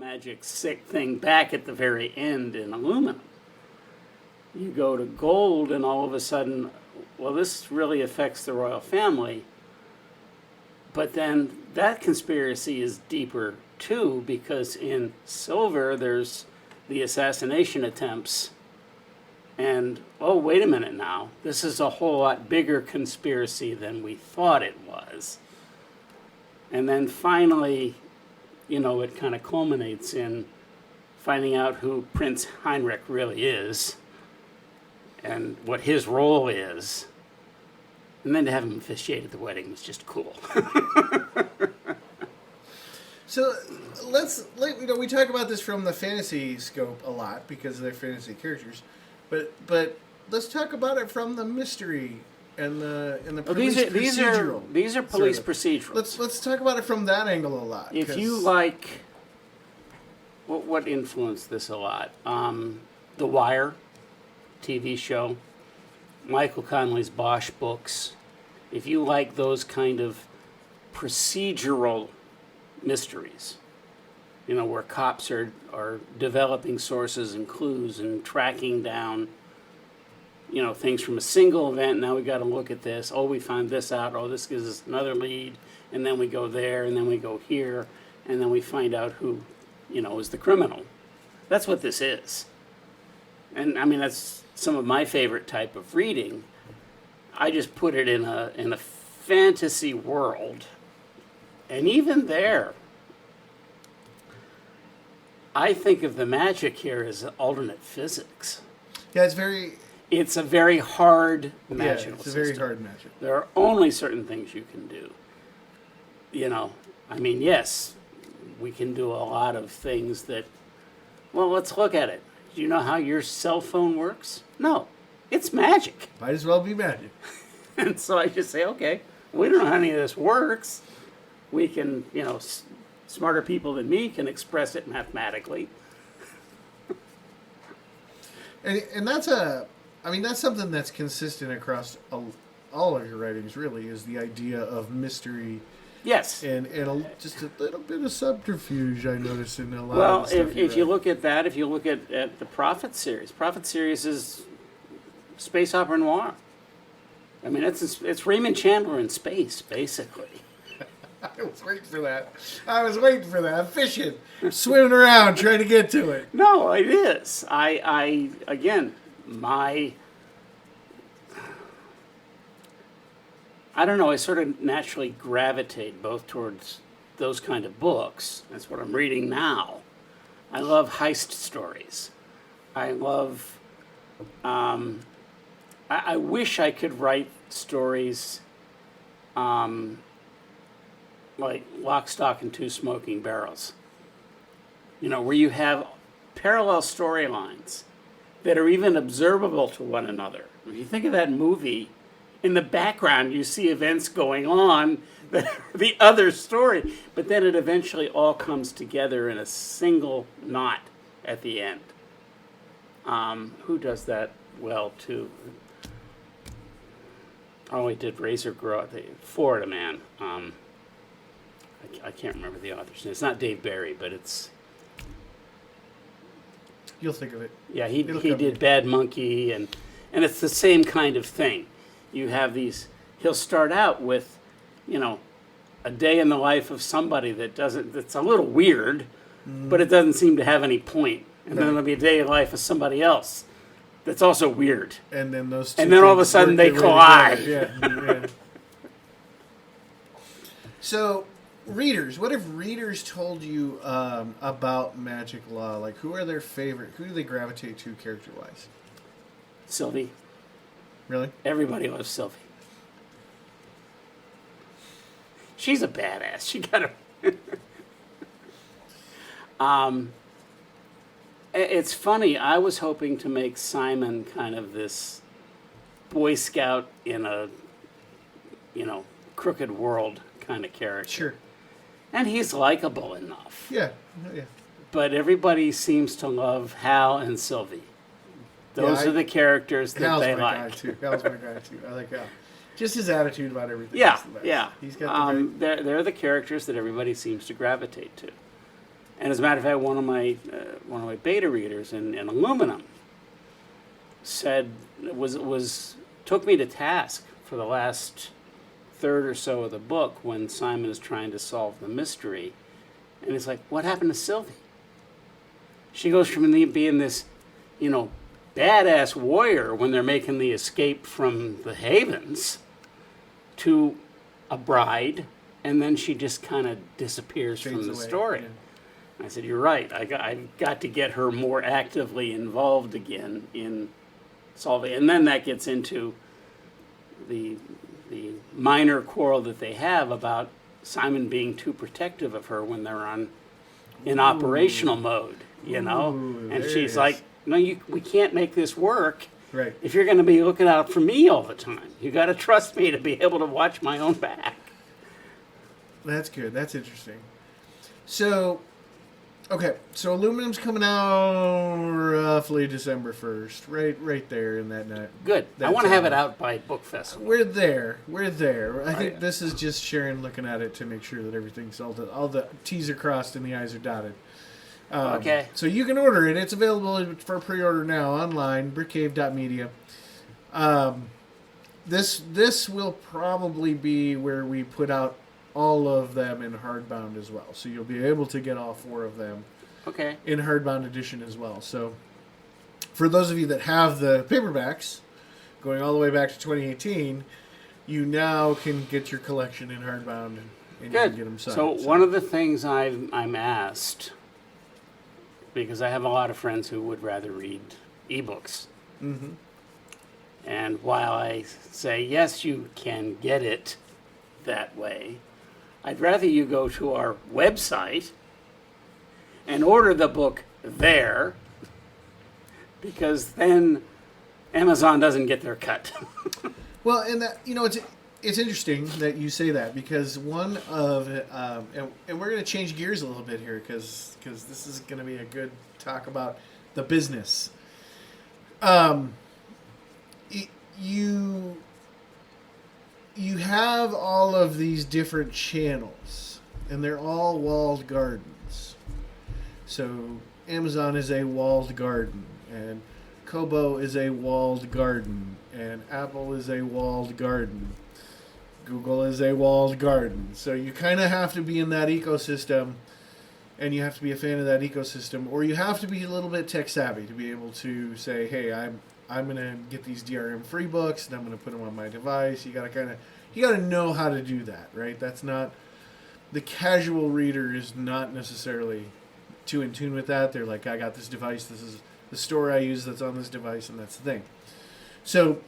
magic sick thing back at the very end in aluminum. You go to gold, and all of a sudden, well, this really affects the royal family. But then that conspiracy is deeper too, because in silver there's the assassination attempts. And, oh, wait a minute now. This is a whole lot bigger conspiracy than we thought it was. And then finally, it kind of culminates in finding out who Prince Heinrich really is and what his role is. And then to have him officiate at the wedding was just cool. So we talk about this from the fantasy scope a lot because they're fantasy characters, but let's talk about it from the mystery and the police procedural. These are police procedurals. Let's talk about it from that angle a lot. If you like, what influenced this a lot? The Wire TV show, Michael Connelly's Bosch books. If you like those kind of procedural mysteries, where cops are developing sources and clues and tracking down, things from a single event. Now we got to look at this. Oh, we found this out. Oh, this gives us another lead. And then we go there, and then we go here, and then we find out who, is the criminal. That's what this is. And I mean, that's some of my favorite type of reading. I just put it in a fantasy world. And even there, I think of the magic here as alternate physics. Yeah, it's a very hard magical it's a system. very hard magic. There are only certain things you can do. Yes, we can do a lot of things that, well, let's look at it. Do you know how your cell phone works? No, it's magic. Might as well be magic. And so I just say, okay, we don't know how any of this works. We can, smarter people than me can express it mathematically. And that's something that's consistent across all of your writings, really, is the idea of mystery. Yes. And just a little bit of subterfuge, I notice in a lot well, of the stuff if you look at that, if you look at the Prophet series is space opera noir. I mean, it's Raymond Chandler in space, basically. I was waiting for that. I'm fishing, swimming around, trying to get to it. No, it is. I don't know, I sort of naturally gravitate both towards those kind of books. That's what I'm reading now. I love heist stories. I love, I wish I could write stories like Lock, Stock, and Two Smoking Barrels. Where you have parallel storylines that are even observable to one another. If you think of that movie, in the background you see events going on that are the other story, but then it eventually all comes together in a single knot at the end. Who does that well too? Oh, he did Razor Grow, the Florida Man. I can't remember the author's name. It's not Dave Barry, but it's... You'll think of it. Yeah, he did Bad Monkey, and it's the same kind of thing. You have these... He'll start out with, a day in the life of somebody that's a little weird, but it doesn't seem to have any point. And then there'll be a day in the life of somebody else that's also weird. And then those two and then all of a sudden they collide. Yeah. So... readers, what if readers told you about magic law? Like, who are their favorite? Who do they gravitate to character-wise? Sylvie. Really? Everybody loves Sylvie. She's a badass. She got a... It's funny. I was hoping to make Simon kind of this Boy Scout in a, crooked world kind of character. Sure. And he's likable enough. Yeah. But everybody seems to love Hal and Sylvie. Those are the characters that they like. Hal's my guy too. I like Hal. Just his attitude about everything. Yeah. He's got they're the characters that everybody seems to gravitate to. And as a matter of fact, one of my beta readers in aluminum said took me to task for the last third or so of the book when Simon is trying to solve the mystery, and it's like, what happened to Sylvie? She goes from being this, badass warrior when they're making the escape from the Havens to a bride, and then she just kind of disappears Fades from the away, story. yeah. I said, you're right. I've got to get her more actively involved again in solving. And then that gets into the minor quarrel that they have about Simon being too protective of her when they're in operational mode, Ooh, and there she's it is. like, no, we can't make this work. Right. If you're going to be looking out for me all the time, you got to trust me to be able to watch my own back. That's good. That's interesting. So, okay. So aluminum's coming out roughly December 1st, right there in that night. Good. I want to have it out by Book Festival. We're there. I think yeah. this is just Sharon looking at it to make sure that everything's all the T's are crossed and the I's are dotted. Okay. So you can order it. It's available for pre-order now online, brickcave.media. This will probably be where we put out all of them in hardbound as well. So you'll be able to get all 4 of them Okay. in hardbound edition as well. So for those of you that have the paperbacks, going all the way back to 2018, you now can get your collection in hardbound and you can get them signed. So one of the things I'm asked, because I have a lot of friends who would rather read ebooks, Mm-hmm. and while I say yes, you can get it that way, I'd rather you go to our website and order the book there, because then Amazon doesn't get their cut. Well, and that, it's interesting that you say that, because one of and we're going to change gears a little bit here because this is going to be a good talk about the business. You have all of these different channels, and they're all walled gardens. So Amazon is a walled garden, and Kobo is a walled garden, and Apple is a walled garden. Google is a walled garden. So you kind of have to be in that ecosystem, and you have to be a fan of that ecosystem, or you have to be a little bit tech savvy to be able to say, hey, I'm going to get these DRM free books, and I'm going to put them on my device. You got to know how to do that, right? That's not, the casual reader is not necessarily too in tune with that. They're like, I got this device, this is the store I use that's on this device, and that's the thing. So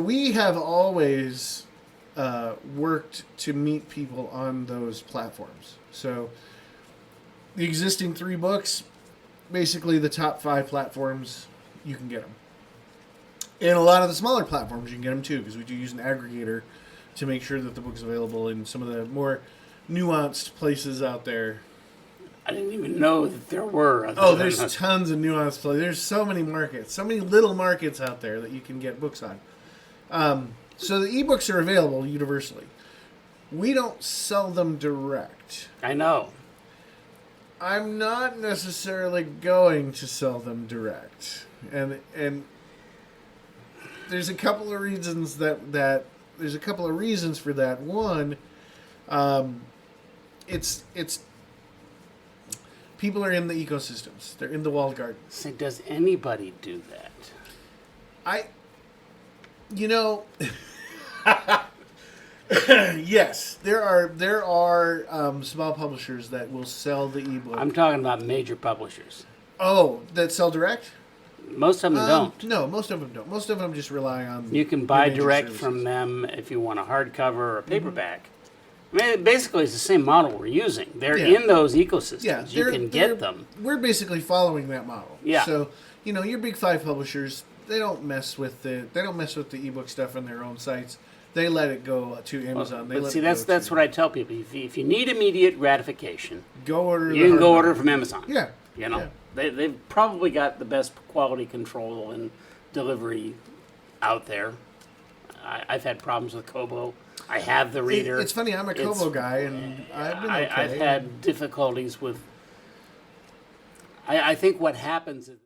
we have always worked to meet people on those platforms. So the existing 3 books, basically the top 5 platforms, you can get them. And a lot of the smaller platforms, you can get them too, because we do use an aggregator to make sure that the book's available in some of the more nuanced places out there. I didn't even know that there were. There's tons of nuanced places. There's so many markets, so many little markets out there that you can get books on. So the ebooks are available universally. We don't sell them direct. I know. I'm not necessarily going to sell them direct, and there's a couple of reasons there's a couple of reasons for that. One, it's people are in the ecosystems. They're in the walled gardens. So does anybody do that? Yes, there are small publishers that will sell the ebook. I'm talking about major publishers. Oh, that sell direct? Most of them don't. No, most of them don't. Most of them just rely on. You can buy your major direct services. from them if you want a hardcover or a paperback. I mean, basically, it's the same model we're using. They're Yeah. in those ecosystems. Yeah, you can get them. We're basically following that model. Yeah. So your big 5 publishers, they don't mess with the ebook stuff on their own sites. They let it go to Amazon. But see, that's what I tell people. If you need immediate gratification, go order. you can go order from Amazon. Yeah. Yeah. They've probably got the best quality control and delivery out there. I've had problems with Kobo. I have the reader. It's funny. I'm a Kobo guy, and I've been okay. I've had difficulties with I think what happens is